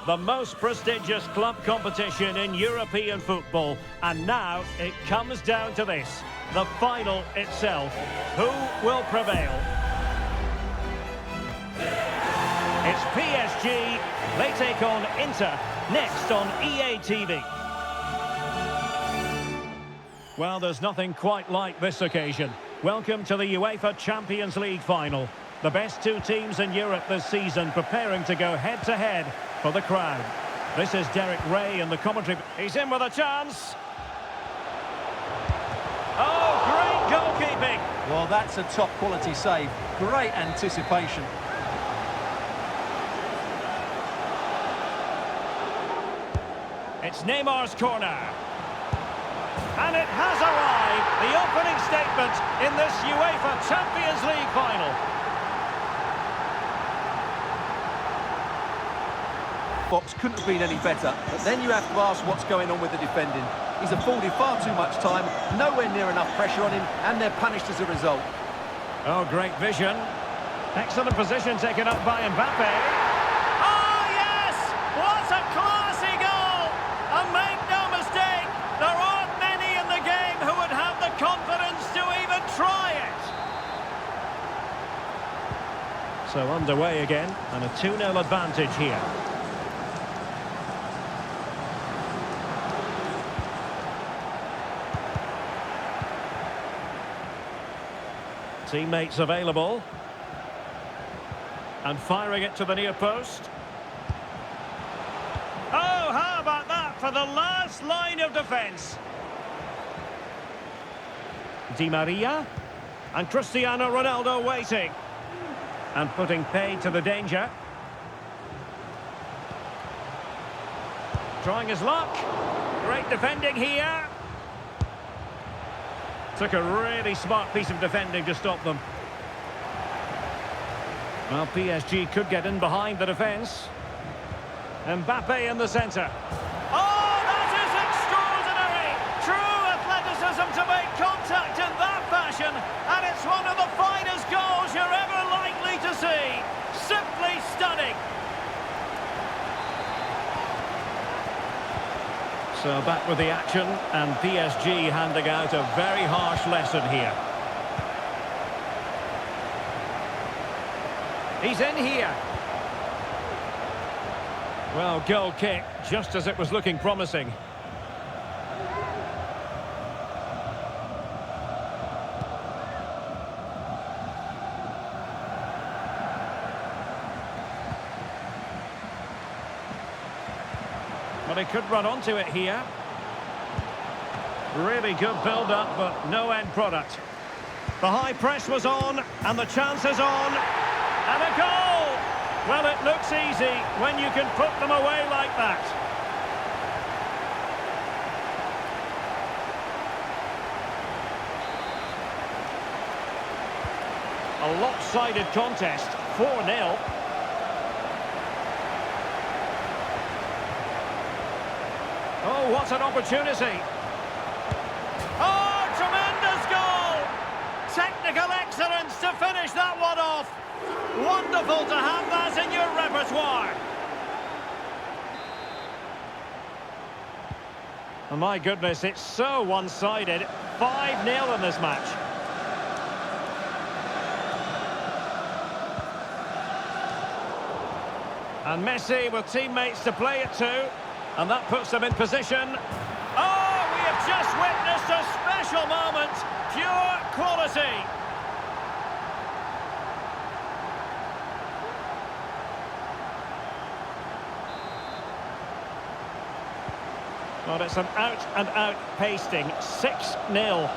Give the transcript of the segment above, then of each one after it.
The most prestigious club competition in European football. And now it comes down to this. The final itself. Who will prevail? It's PSG. They take on Inter next on EA TV. Well, there's nothing quite like this occasion. Welcome to the UEFA Champions League final. The best two teams in Europe this season preparing to go head-to-head for the crown. This is Derek Ray in the commentary. He's in with a chance. Oh, great goalkeeping. Well, that's a top-quality save. Great anticipation. It's Neymar's corner. And it has arrived, the opening statement in this UEFA Champions League final. Fox couldn't have been any better, but then you have to ask what's going on with the defending. He's afforded far too much time, nowhere near enough pressure on him, and they're punished as a result. Oh, great vision. Excellent position taken up by Mbappe. Oh, yes! What a classy goal! And make no mistake, there aren't many in the game who would have the confidence to even try it. So underway again, and a 2-0 advantage here. Teammates available. And firing it to the near post. Oh, how about that for the last line of defence? Di Maria. And Cristiano Ronaldo waiting. And putting paid to the danger. Trying his luck. Great defending here. Took a really smart piece of defending to stop them. Well, PSG could get in behind the defence. Mbappe in the centre. Oh, that is extraordinary! True athleticism to make contact in that fashion. And it's one of the finest goals you're ever likely to see. Simply stunning. So back with the action, and PSG handing out a very harsh lesson here. He's in here. Well, goal kick, just as it was looking promising. But he could run onto it here. Really good build-up, but no end product. The high press was on, and the chance is on. And a goal! Well, it looks easy when you can put them away like that. A lopsided contest, 4-0. Oh, what an opportunity. Oh, tremendous goal! Technical excellence to finish that one off. Wonderful to have that in your repertoire. Oh, my goodness, it's so one-sided. 5-0 in this match. And Messi with teammates to play it to. And that puts them in position. Oh, we have just witnessed a special moment. Pure quality. Well, it's an out-and-out pasting. 6-0.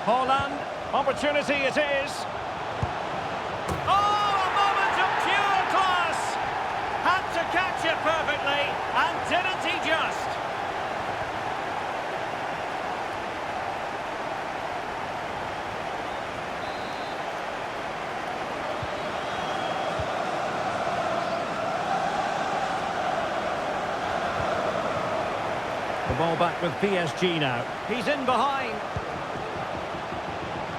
Haaland. Opportunity it is. Catch it perfectly, and didn't he just? The ball back with PSG now. He's in behind.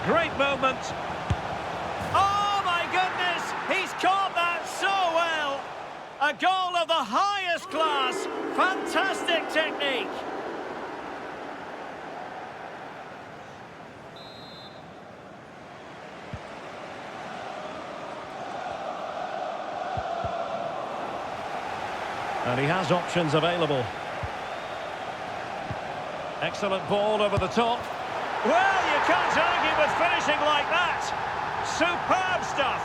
Great movement. Oh my goodness! A goal of the highest class. Fantastic technique. And he has options available. Excellent ball over the top. Well, you can't argue with finishing like that. Superb stuff.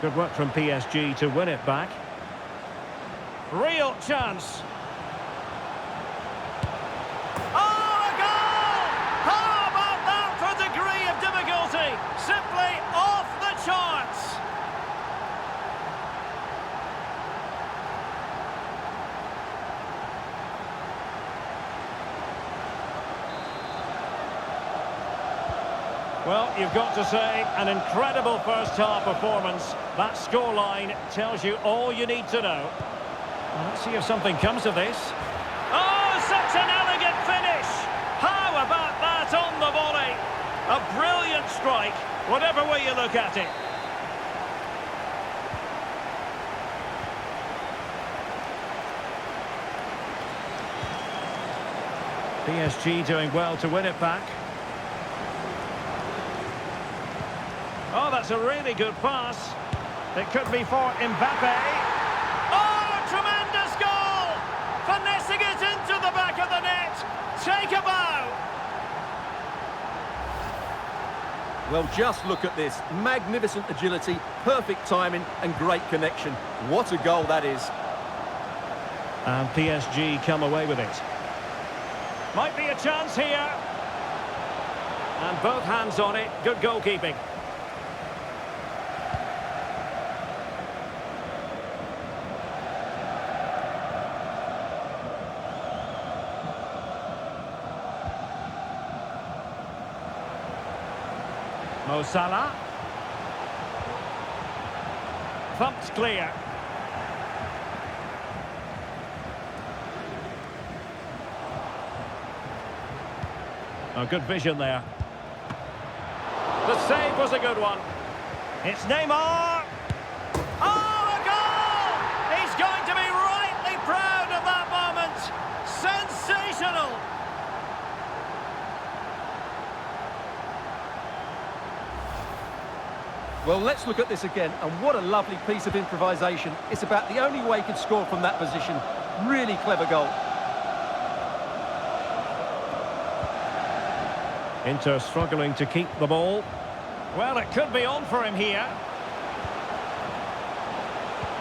Good work from PSG to win it back. Real chance. Oh, a goal! How about that for degree of difficulty? Simply off the charts. Well, you've got to say, an incredible first-half performance. That scoreline tells you all you need to know. Well, let's see if something comes of this. Oh, such an elegant finish! How about that on the volley? A brilliant strike, whatever way you look at it. PSG doing well to win it back. Oh, that's a really good pass. It could be for Mbappe. Oh, tremendous goal! Finessing it into the back of the net. Take a bow. Well, just look at this. Magnificent agility, perfect timing and great connection. What a goal that is. And PSG come away with it. Might be a chance here. And both hands on it. Good goalkeeping. Mo Salah. Thumped clear. Oh, good vision there. The save was a good one. It's Neymar. Oh, a goal! He's going to be rightly proud of that moment. Sensational! Well, let's look at this again, and what a lovely piece of improvisation. It's about the only way he could score from that position. Really clever goal. Inter struggling to keep the ball. Well, it could be on for him here.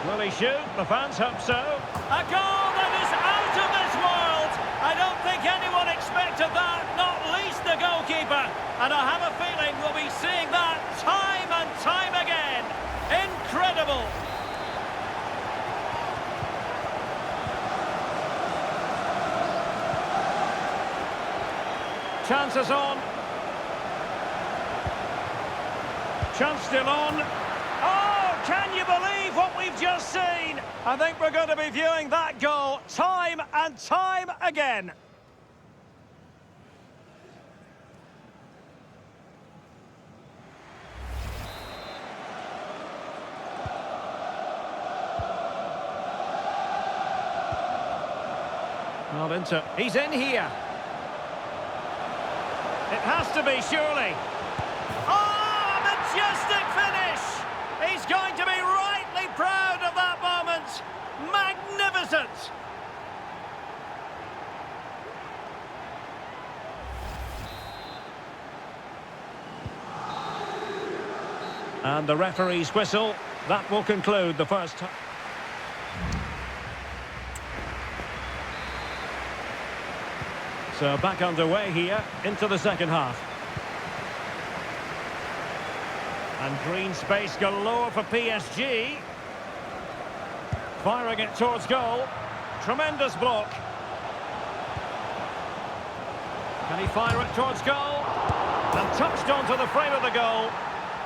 Will he shoot? The fans hope so. A goal that is out of this world! I don't think anyone expected that, not least the goalkeeper. And I have a feeling we'll be seeing that time and time again. Incredible! Chances on. Chance still on. Oh, can you believe what we've just seen? I think we're going to be viewing that goal time and time again. Well, Inter, he's in here. It has to be, surely. Oh, majestic finish! He's going to be rightly proud of that moment. Magnificent! And the referee's whistle. That will conclude the first time. So back underway here into the second half. And green space galore for PSG. Firing it towards goal. Tremendous block. Can he fire it towards goal? And touched onto the frame of the goal.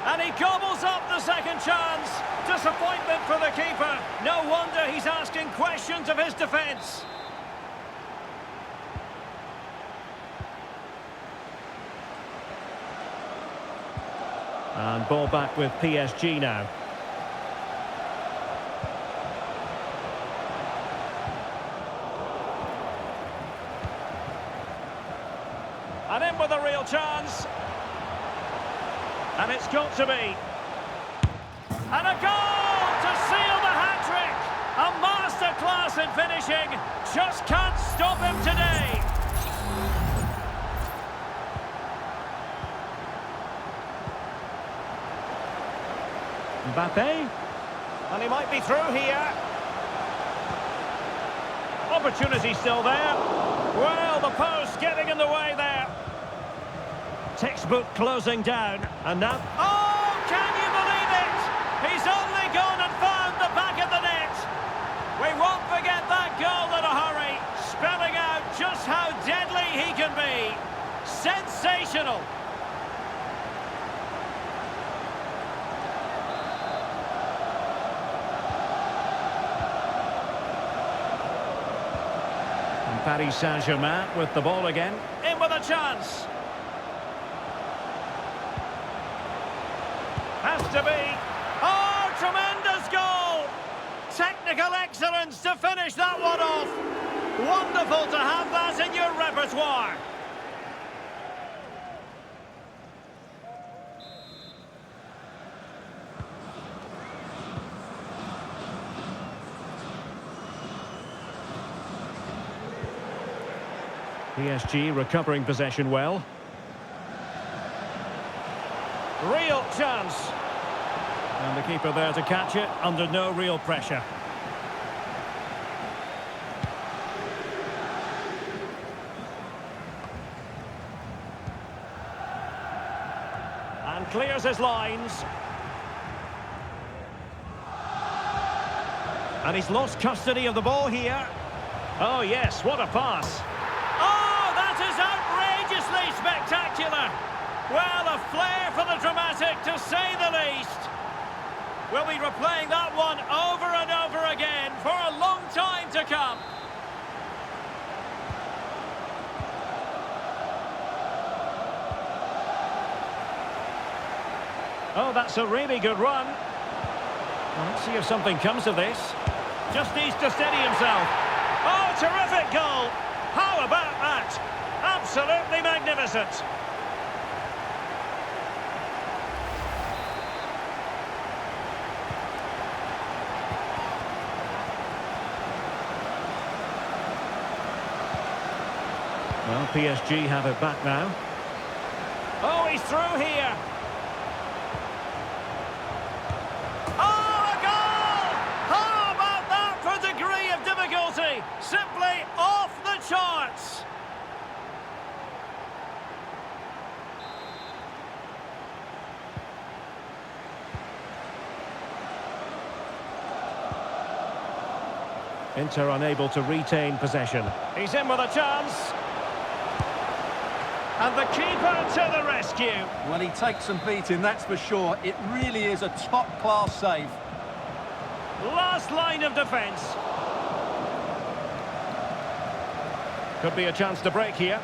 And he gobbles up the second chance. Disappointment for the keeper. No wonder he's asking questions of his defence. And ball back with PSG now. And in with a real chance. And it's got to be. And a goal to seal the hat-trick. A masterclass in finishing. Just can't stop him today. Mbappe. And he might be through here. Opportunity still there. Well, the post getting in the way there. Textbook closing down. And now... Oh, can you believe it? He's only gone and found the back of the net. We won't forget that goal in a hurry. Spelling out just how deadly he can be. Sensational. Paris Saint-Germain with the ball again. In with a chance. Has to be. Oh, tremendous goal! Technical excellence to finish that one off. Wonderful to have that in your repertoire. PSG recovering possession well. Real chance. And the keeper there to catch it under no real pressure. And clears his lines. And he's lost custody of the ball here. Oh yes, what a pass. Oh, that is outrageously spectacular. Well, a flair for the dramatic, to say the least. We'll be replaying that one over and over again for a long time to come. Oh, that's a really good run. Well, let's see if something comes of this. Just needs to steady himself. Oh, terrific goal. How about that? Absolutely magnificent. Well, PSG have it back now. Oh, he's through here. Oh, a goal! How about that for degree of difficulty? Simply off the charts. Inter unable to retain possession. He's in with a chance. And the keeper to the rescue. Well, he takes some beating, that's for sure. It really is a top-class save. Last line of defence. Could be a chance to break here.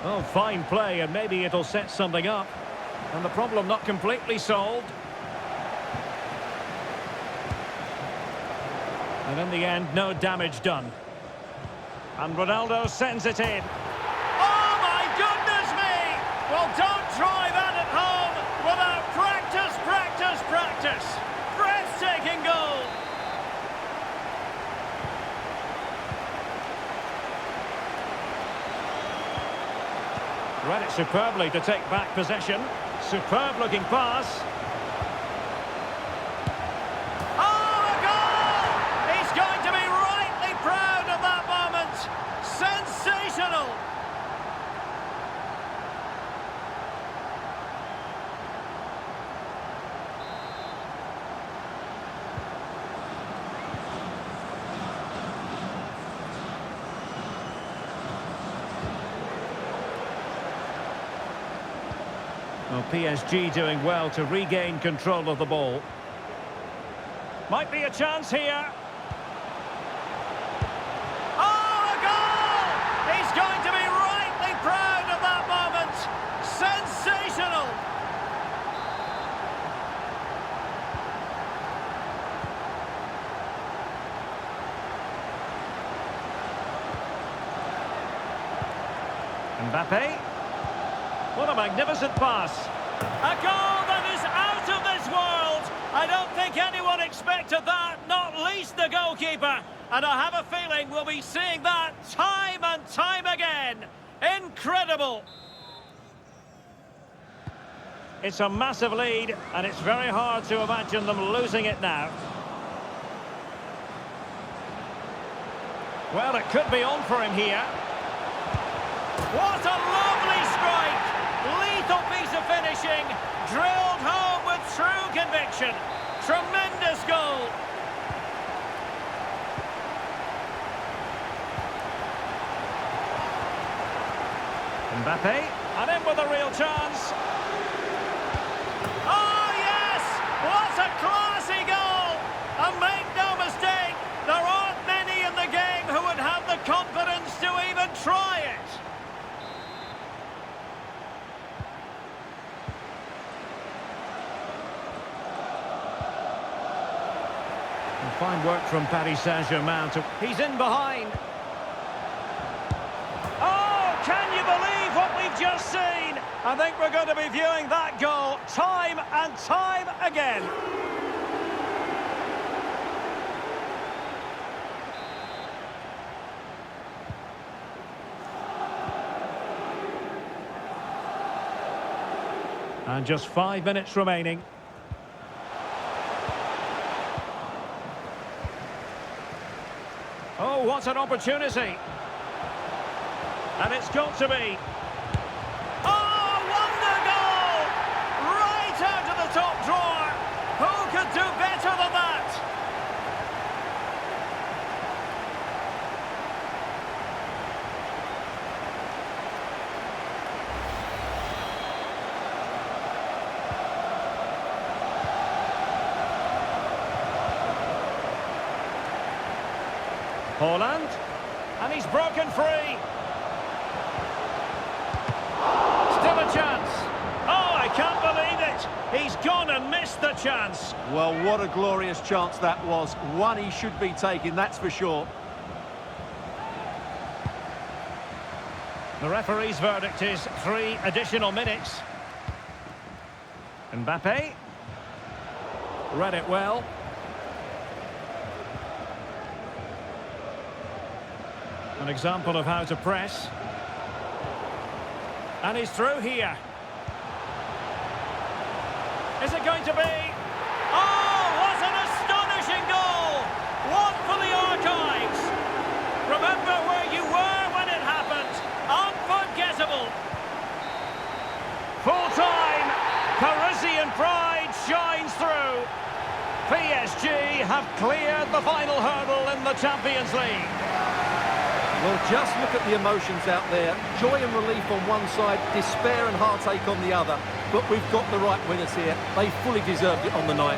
Oh, fine play, and maybe it'll set something up. And the problem not completely solved. And in the end, no damage done. And Ronaldo sends it in. Oh, my goodness me! Well, don't try that at home without practice, practice, practice. Breathtaking goal. Read it superbly to take back possession. Superb looking pass. Oh, a goal! He's going to be rightly proud of that moment. Sensational! Well, PSG doing well to regain control of the ball. Might be a chance here. Oh, a goal! He's going to be rightly proud of that moment. Sensational! Mbappe. What a magnificent pass. A goal that is out of this world. I don't think anyone expected that, not least the goalkeeper. And I have a feeling we'll be seeing that time and time again. Incredible. It's a massive lead, and it's very hard to imagine them losing it now. Well, it could be on for him here. What a lovely strike! Lethal piece of finishing, drilled home with true conviction. Tremendous goal. Mbappe, and in with a real chance. Oh yes! What a classy goal! And make no mistake, there aren't many in the game who would have the confidence to even try it. Fine work from Paris Saint-Germain. He's in behind. Oh, can you believe what we've just seen? I think we're going to be viewing that goal time and time again. And just 5 minutes remaining. Oh, what an opportunity. And it's got to be. Oh, wonder goal! Right out of the top drawer. Who could do better than that? Holland, and he's broken free. Still a chance. Oh, I can't believe it. He's gone and missed the chance. Well, what a glorious chance that was. One he should be taking, that's for sure. The referee's verdict is 3 additional minutes. Mbappe. Read it well. An example of how to press. And he's through here. Is it going to be? Oh, what an astonishing goal! One for the archives. Remember where you were when it happened. Unforgettable. Full time. Parisian pride shines through. PSG have cleared the final hurdle in the Champions League. Well, just look at the emotions out there. Joy and relief on one side, despair and heartache on the other. But we've got the right winners here. They fully deserved it on the night.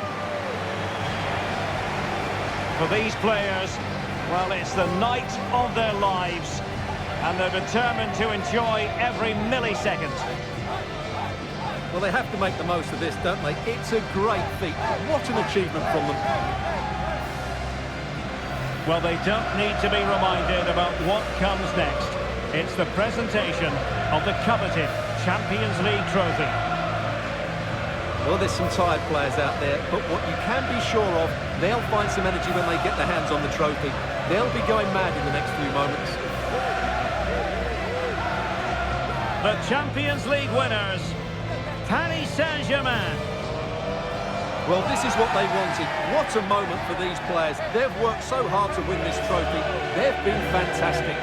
For these players, well, it's the night of their lives. And they're determined to enjoy every millisecond. Well, they have to make the most of this, don't they? It's a great feat. What an achievement from them. Well, they don't need to be reminded about what comes next. It's the presentation of the coveted Champions League trophy. Well, there's some tired players out there, but what you can be sure of, they'll find some energy when they get their hands on the trophy. They'll be going mad in the next few moments. The Champions League winners, Paris Saint-Germain. Well, this is what they wanted. What a moment for these players. They've worked so hard to win this trophy. They've been fantastic.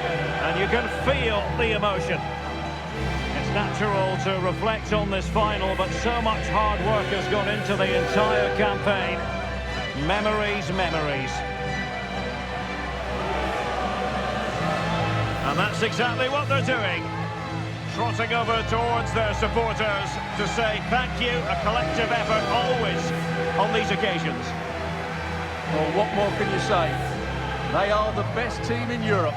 And you can feel the emotion. It's natural to reflect on this final, but so much hard work has gone into the entire campaign. Memories, memories. And that's exactly what they're doing. trotting over towards their supporters to say thank you, a collective effort always on these occasions. Well, what more can you say? They are the best team in Europe.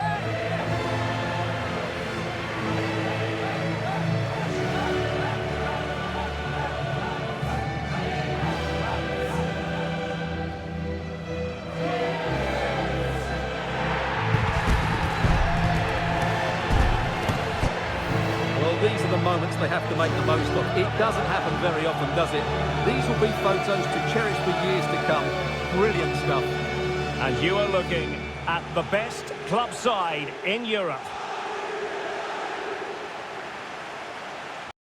These are the moments they have to make the most of. It doesn't happen very often, does it? These will be photos to cherish for years to come. Brilliant stuff. And you are looking at the best club side in Europe.